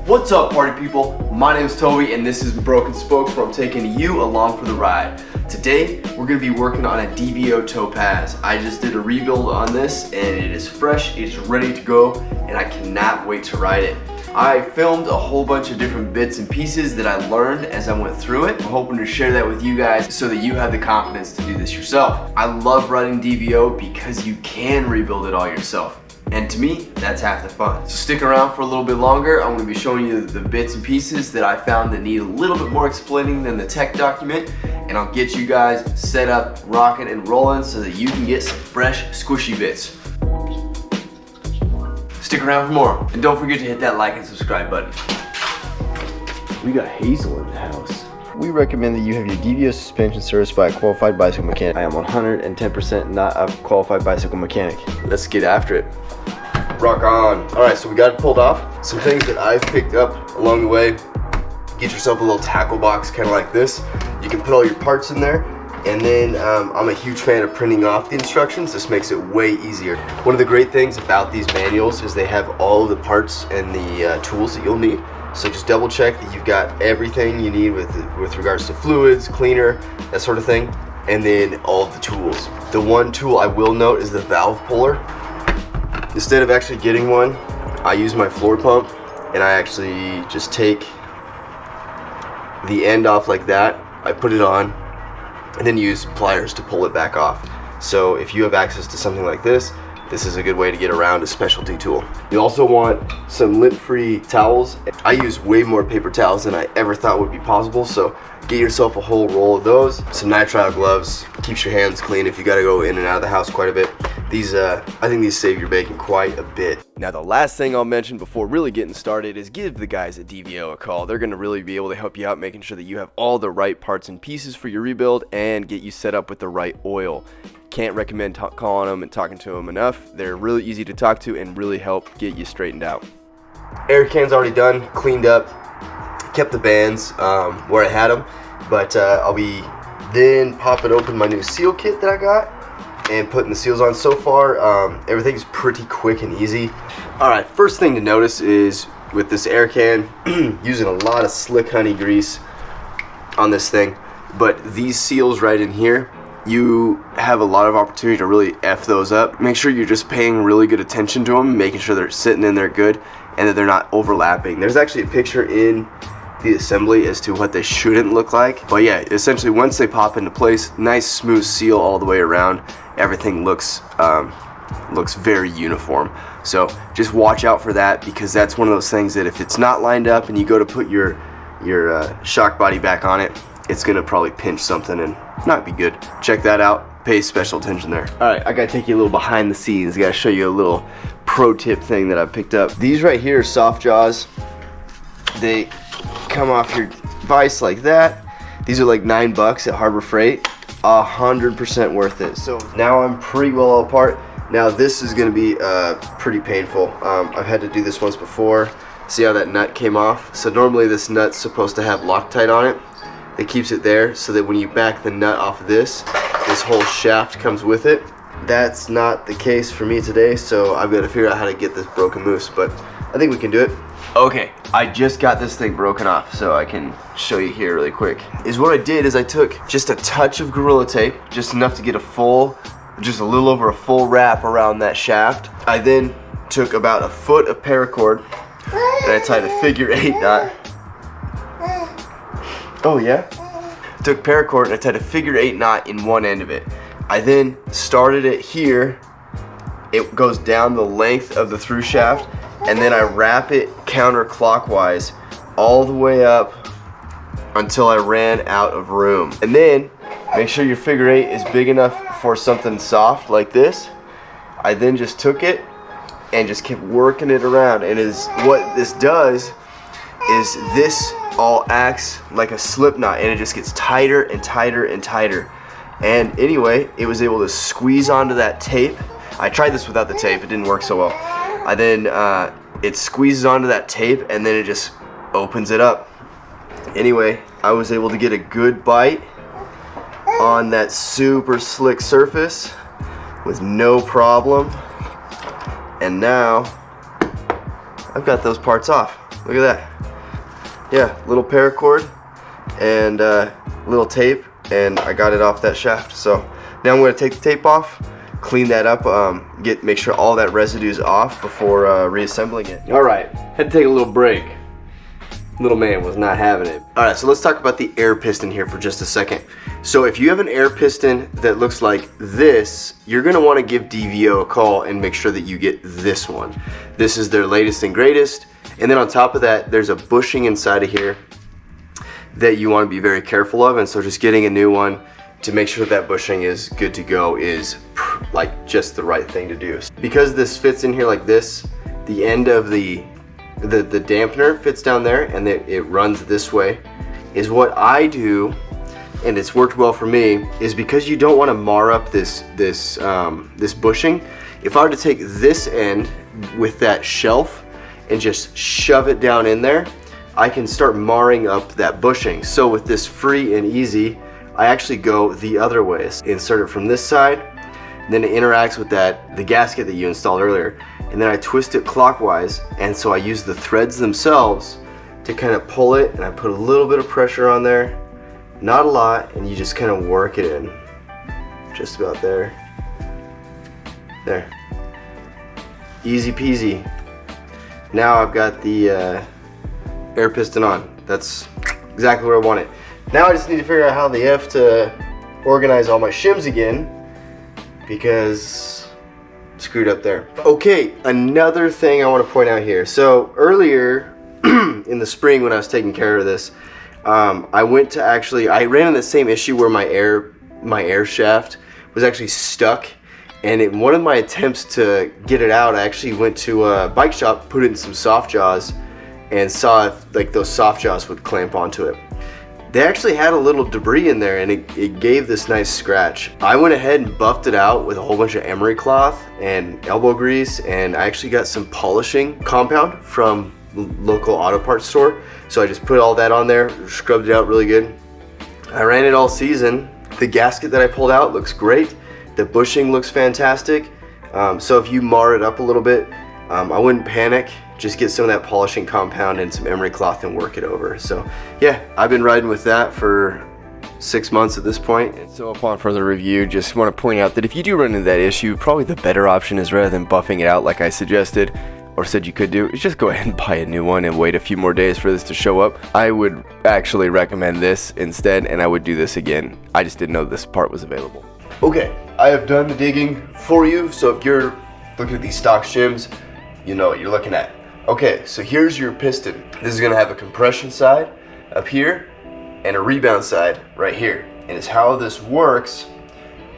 What's up, party people? My name is Toby and this is Broken Spokes, where I'm taking you along for the ride. Today we're going to be working on a DVO Topaz. I just did a rebuild on this and it is fresh, it's ready to go, and I cannot wait to ride it. I filmed a whole bunch of different bits and pieces that I learned as I went through it. I'm hoping to share that with you guys so that you have the confidence to do this yourself. I love riding DVO because you can rebuild it all yourself. And to me, that's half the fun. So stick around for a little bit longer. I'm going to be showing you the bits and pieces that I found that need a little bit more explaining than the tech document. And I'll get you guys set up, rocking and rolling so that you can get some fresh, squishy bits. Stick around for more. And don't forget to hit that like and subscribe button. We got Hazel in the house. We recommend that you have your DVO suspension serviced by a qualified bicycle mechanic. I am 110% not a qualified bicycle mechanic. Let's get after it. Rock on. Alright, so we got it pulled off. Some things that I've picked up along the way. Get yourself a little tackle box kind of like this. You can put all your parts in there. And then I'm a huge fan of printing off the instructions. This makes it way easier. One of the great things about these manuals is they have all of the parts and the tools that you'll need. So just double check that you've got everything you need with regards to fluids, cleaner, that sort of thing, and then all of the tools. The one tool I will note is the valve puller. Instead of actually getting one, I use my floor pump and I actually just take the end off like that. I put it on and then use pliers to pull it back off. So if you have access to something like this, this is a good way to get around a specialty tool. You also want some lint-free towels. I use way more paper towels than I ever thought would be possible, so get yourself a whole roll of those. Some nitrile gloves, keeps your hands clean if you gotta go in and out of the house quite a bit. These, I think these save your bacon quite a bit. Now the last thing I'll mention before really getting started is give the guys at DVO a call. They're gonna really be able to help you out, making sure that you have all the right parts and pieces for your rebuild and get you set up with the right oil. Can't recommend calling them and talking to them enough. They're really easy to talk to and really help get you straightened out. Air can's already done, cleaned up, kept the bands where I had them, but I'll be then popping open my new seal kit that I got and putting the seals on. So far, everything's pretty quick and easy. Alright, first thing to notice is with this air can, using a lot of slick honey grease on this thing, but these seals right in here, you have a lot of opportunity to really F those up. Make sure you're just paying really good attention to them, making sure they're sitting in there good and that they're not overlapping. There's actually a picture in the assembly as to what they shouldn't look like. But yeah, essentially once they pop into place, nice smooth seal all the way around. Everything looks very uniform. So just watch out for that, because that's one of those things that if it's not lined up and you go to put your shock body back on it, it's gonna probably pinch something and not be good. Check that out, pay special attention there. Alright, I gotta take you a little behind the scenes. I gotta show you a little pro tip thing that I picked up. These right here are soft jaws. They come off your vise like that. These are like $9 at Harbor Freight. 100% worth it. So now I'm pretty well apart. Now this is gonna be pretty painful. I've had to do this once before. See how that nut came off? So normally this nut's supposed to have Loctite on it. It keeps it there so that when you back the nut off of this whole shaft comes with it. That's not the case for me today, so I've got to figure out how to get this broken loose, but I think we can do it. Okay, I just got this thing broken off, so I can show you here really quick. What I did is I took just a touch of Gorilla Tape, just enough to get just a little over a full wrap around that shaft. I then took about a foot of paracord and I tied a figure 8 knot. Oh yeah? Took paracord and I tied a figure 8 knot in one end of it. I then started it here. It goes down the length of the through shaft, and then I wrap it counterclockwise all the way up until I ran out of room. And then make sure your figure 8 is big enough for something soft like this. I then just took it and just kept working it around, and what this does is this all acts like a slip knot, and it just gets tighter and tighter and tighter. And anyway, it was able to squeeze onto that tape. I tried this without the tape, it didn't work so well. It squeezes onto that tape and then it just opens it up. Anyway, I was able to get a good bite on that super slick surface with no problem. And now I've got those parts off. Look at that. Yeah, little paracord and little tape, and I got it off that shaft. So now I'm going to take the tape off, clean that up, make sure all that residue is off before reassembling it. All right, had to take a little break. Little man was not having it. All right, so let's talk about the air piston here for just a second. So if you have an air piston that looks like this, you're gonna wanna give DVO a call and make sure that you get this one. This is their latest and greatest. And then on top of that, there's a bushing inside of here that you wanna be very careful of. And so just getting a new one to make sure that bushing is good to go is like just the right thing to do. Because this fits in here like this, the end of the dampener fits down there and it runs this way, is what I do, and it's worked well for me, is because you don't want to mar up this bushing. If I were to take this end with that shelf and just shove it down in there, I can start marring up that bushing. So with this free and easy, I actually go the other way. Insert it from this side, then it interacts with the gasket that you installed earlier, and then I twist it clockwise, and so I use the threads themselves to kind of pull it, and I put a little bit of pressure on there, not a lot, and you just kind of work it in, just about there. There. Easy peasy. Now I've got the air piston on. That's exactly where I want it. Now I just need to figure out how the F to organize all my shims again, because screwed up there. Okay, another thing I want to point out here. So earlier in the spring when I was taking care of this, I ran into the same issue where my air shaft was actually stuck, and in one of my attempts to get it out, I actually went to a bike shop, put it in some soft jaws, and saw if like those soft jaws would clamp onto it. They actually had a little debris in there, and it gave this nice scratch. I went ahead and buffed it out with a whole bunch of emery cloth and elbow grease, and I actually got some polishing compound from the local auto parts store. So I just put all that on there, scrubbed it out really good. I ran it all season. The gasket that I pulled out looks great. The bushing looks fantastic. So if you mar it up a little bit, I wouldn't panic. Just get some of that polishing compound and some emery cloth and work it over. So yeah, I've been riding with that for 6 months at this point. And so upon further review, just want to point out that if you do run into that issue, probably the better option is, rather than buffing it out like I suggested or said you could do, is just go ahead and buy a new one and wait a few more days for this to show up. I would actually recommend this instead, and I would do this again. I just didn't know this part was available. Okay, I have done the digging for you. So if you're looking at these stock shims, you know what you're looking at. Okay, so here's your piston. This is gonna have a compression side up here and a rebound side right here. And it's how this works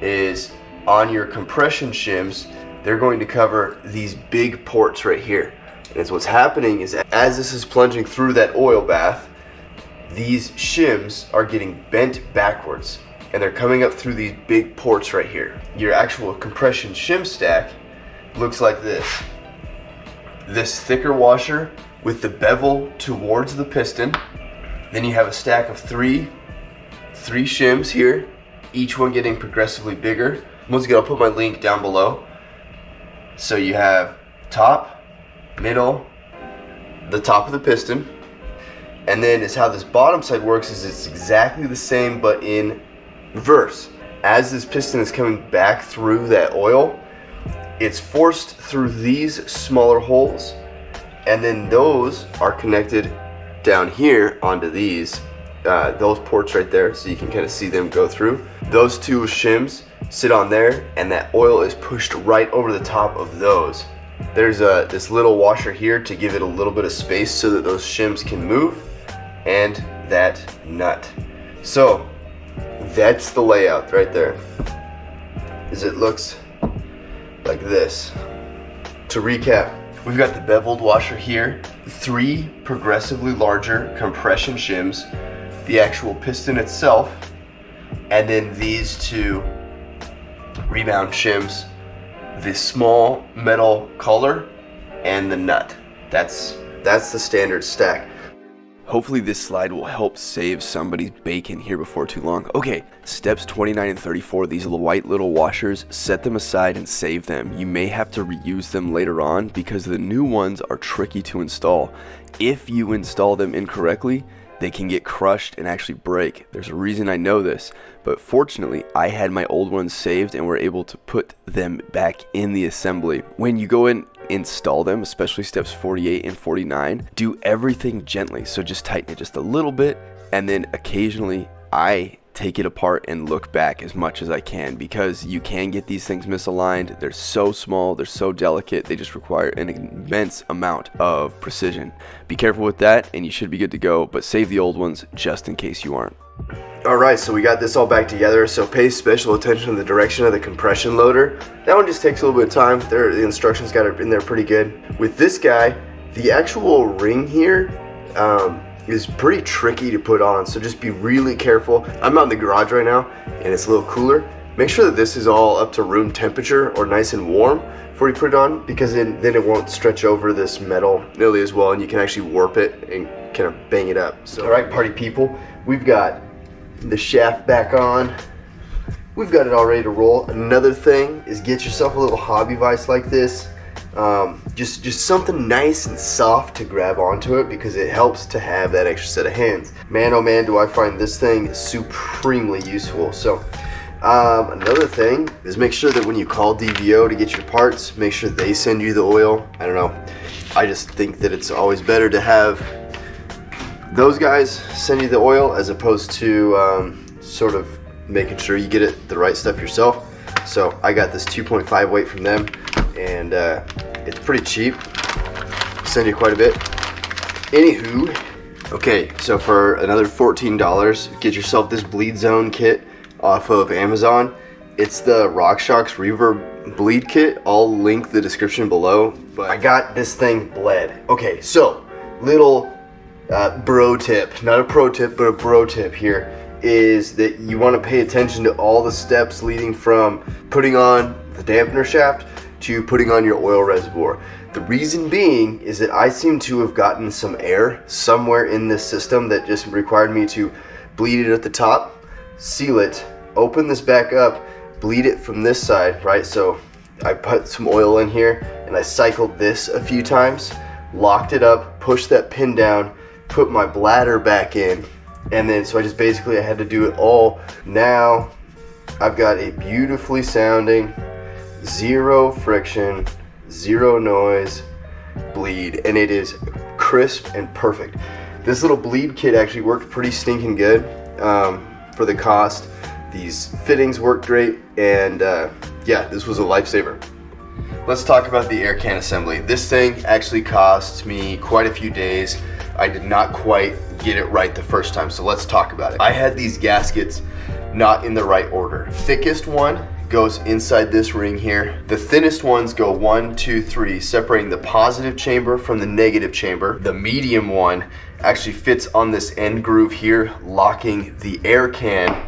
is on your compression shims, they're going to cover these big ports right here. And it's what's happening is as this is plunging through that oil bath, these shims are getting bent backwards and they're coming up through these big ports right here. Your actual compression shim stack looks like this. This thicker washer with the bevel towards the piston. Then you have a stack of three shims here, each one getting progressively bigger. Once again, I'll put my link down below. So you have top, middle, the top of the piston, and then is how this bottom side works is it's exactly the same but in reverse. As this piston is coming back through that oil, it's forced through these smaller holes, and then those are connected down here onto these those ports right there, so you can kind of see them go through. Those two shims sit on there, and that oil is pushed right over the top of those. There's this little washer here to give it a little bit of space so that those shims can move, and that nut. So that's the layout right there. As it looks like this. To recap, we've got the beveled washer here, 3 progressively larger compression shims, the actual piston itself, and then these 2 rebound shims, the small metal collar, and the nut. That's the standard stack. Hopefully this slide will help save somebody's bacon here before too long. Okay, steps 29 and 34, these white little washers, set them aside and save them. You may have to reuse them later on because the new ones are tricky to install. If you install them incorrectly, they can get crushed and actually break. There's a reason I know this, but fortunately I had my old ones saved and were able to put them back in the assembly. When you go in install them, especially steps 48 and 49, do everything gently. So just tighten it just a little bit, and then occasionally I take it apart and look back as much as I can, because you can get these things misaligned. They're so small, they're so delicate, they just require an immense amount of precision. Be careful with that and you should be good to go, but save the old ones just in case you aren't. Alright, so we got this all back together, so pay special attention to the direction of the compression loader. That one just takes a little bit of time. The instructions got it in there pretty good. With this guy, the actual ring here is pretty tricky to put on, so just be really careful. I'm out in the garage right now, and it's a little cooler. Make sure that this is all up to room temperature or nice and warm before you put it on, because then it won't stretch over this metal nearly as well, and you can actually warp it and kind of bang it up. So, alright, party people, we've got the shaft back on. We've got it all ready to roll. Another thing is get yourself a little hobby vise like this. Just something nice and soft to grab onto it, because it helps to have that extra set of hands. Man, oh man, do I find this thing supremely useful. So another thing is make sure that when you call DVO to get your parts, make sure they send you the oil. I don't know, I just think that it's always better to have those guys send you the oil as opposed to sort of making sure you get it the right stuff yourself. So I got this 2.5 weight from them, and it's pretty cheap. Send you quite a bit. Anywho, okay, so for another $14, get yourself this bleed zone kit off of Amazon. It's the RockShox Reverb bleed kit. I'll link the description below, but I got this thing bled. Okay, so little bro tip, not a pro tip, but a bro tip here is that you want to pay attention to all the steps leading from putting on the dampener shaft to putting on your oil reservoir. The reason being is that I seem to have gotten some air somewhere in this system that just required me to bleed it at the top, seal it, open this back up, bleed it from this side, right? So I put some oil in here and I cycled this a few times, locked it up, pushed that pin down, put my bladder back in, and then so I had to do it all. Now I've got a beautifully sounding, zero friction, zero noise bleed, and it is crisp and perfect. This little bleed kit actually worked pretty stinking good for the cost. These fittings worked great, and yeah, this was a lifesaver. Let's talk about the air can assembly. This thing actually cost me quite a few days. I did not quite get it right the first time, so let's talk about it. I had these gaskets not in the right order. Thickest one goes inside this ring here. The thinnest ones go 1, 2, 3, separating the positive chamber from the negative chamber. The medium one actually fits on this end groove here, locking the air can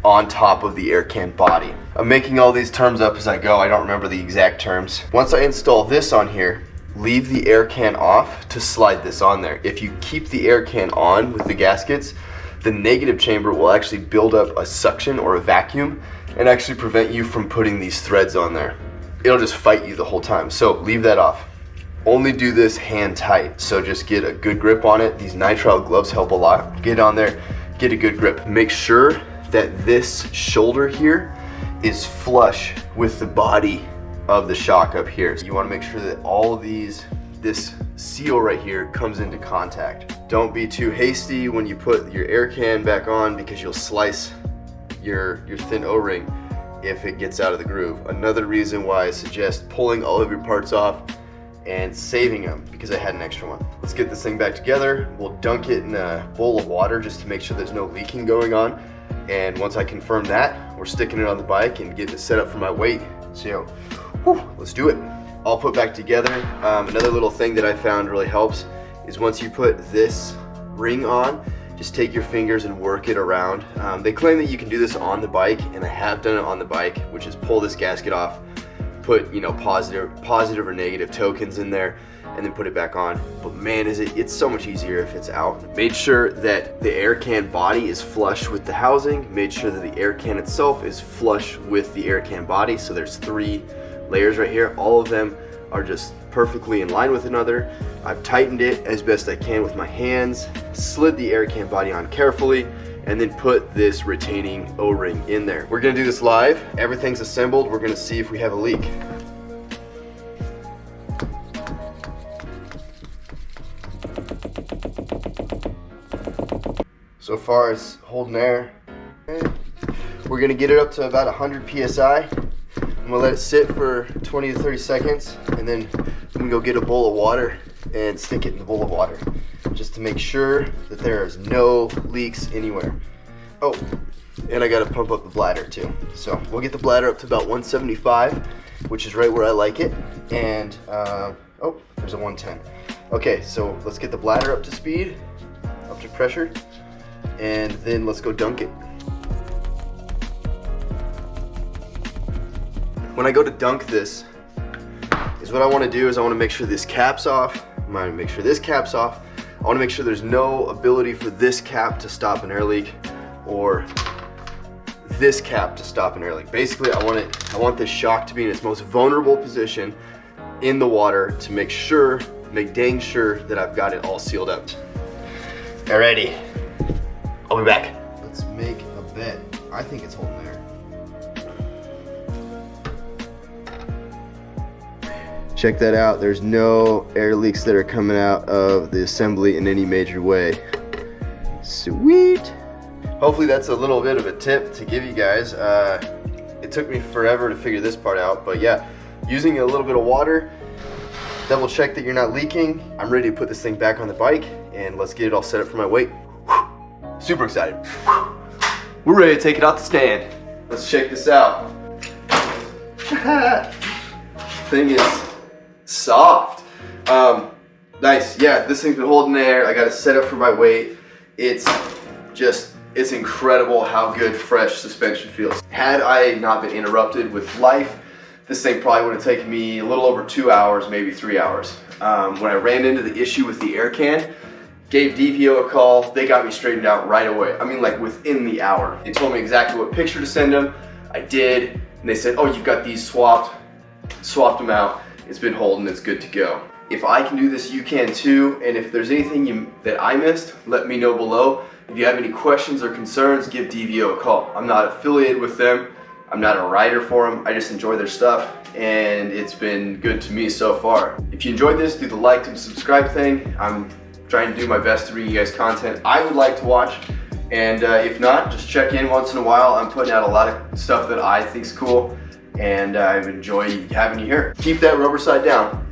on top of the air can body. I'm making all these terms up as I go. I don't remember the exact terms. Once I install this on here, leave the air can off to slide this on there. If you keep the air can on with the gaskets, the negative chamber will actually build up a suction or a vacuum and actually prevent you from putting these threads on there. It'll just fight you the whole time, so leave that off. Only do this hand tight, so just get a good grip on it. These nitrile gloves help a lot. Get on there, get a good grip. Make sure that this shoulder here is flush with the body of the shock up here. So you want to make sure that all of this seal right here comes into contact. Don't be too hasty when you put your air can back on, because you'll slice your thin O-ring if it gets out of the groove. Another reason why I suggest pulling all of your parts off and saving them, because I had an extra one. Let's get this thing back together. We'll dunk it in a bowl of water just to make sure there's no leaking going on. And once I confirm that, we're sticking it on the bike and getting it set up for my weight. So, let's do it. All put back together. Another little thing that I found really helps is once you put this ring on, just take your fingers and work it around. They claim that you can do this on the bike, and I have done it on the bike, which is pull this gasket off, put, you know, positive or negative tokens in there, and then put it back on. But man, it's so much easier if it's out. Made sure that the air can body is flush with the housing. Made sure that the air can itself is flush with the air can body. So there's 3 layers right here. All of them are just perfectly in line with another. I've tightened it as best I can with my hands, slid the air can body on carefully, and then put this retaining O-ring in there. We're gonna do this live. Everything's assembled. We're gonna see if we have a leak. So far it's holding air. We're gonna get it up to about 100 PSI. I'm gonna let it sit for 20 to 30 seconds, and then I'm gonna go get a bowl of water and stick it in the bowl of water, just to make sure that there is no leaks anywhere. Oh, and I gotta pump up the bladder too. So we'll get the bladder up to about 175, which is right where I like it. And oh, there's a 110. Okay, so let's get the bladder up to speed, up to pressure, and then let's go dunk it. When I go to dunk this, is what I want to do is I want to make sure this cap's off. I'm going to make sure this cap's off. I want to make sure there's no ability for this cap to stop an air leak, or this cap to stop an air leak. Basically, I want this shock to be in its most vulnerable position in the water to make dang sure that I've got it all sealed up. Alrighty, I'll be back. Let's make a bet. I think it's holding there. Check that out. There's no air leaks that are coming out of the assembly in any major way. Sweet. Hopefully that's a little bit of a tip to give you guys. It took me forever to figure this part out, but yeah, using a little bit of water, double check that you're not leaking. I'm ready to put this thing back on the bike, and let's get it all set up for my weight. Super excited. We're ready to take it off the stand. Let's check this out. Thing is soft. Nice. Yeah, this thing's been holding air. I got it set up for my weight. It's incredible how good fresh suspension feels. Had I not been interrupted with life, this thing probably would have taken me a little over 2 hours, maybe 3 hours. When I ran into the issue with the air can, gave DVO a call. They got me straightened out right away. I mean, like within the hour. They told me exactly what picture to send them. I did, and they said, oh, you've got these swapped them out. It's been holding, it's good to go. If I can do this, you can too. And if there's anything that I missed, let me know below. If you have any questions or concerns, give DVO a call. I'm not affiliated with them. I'm not a rider for them. I just enjoy their stuff, and it's been good to me so far. If you enjoyed this, do the like and subscribe thing. I'm trying to do my best to bring you guys content I would like to watch. And if not, just check in once in a while. I'm putting out a lot of stuff that I think is cool, and I enjoy having you here. Keep that rubber side down.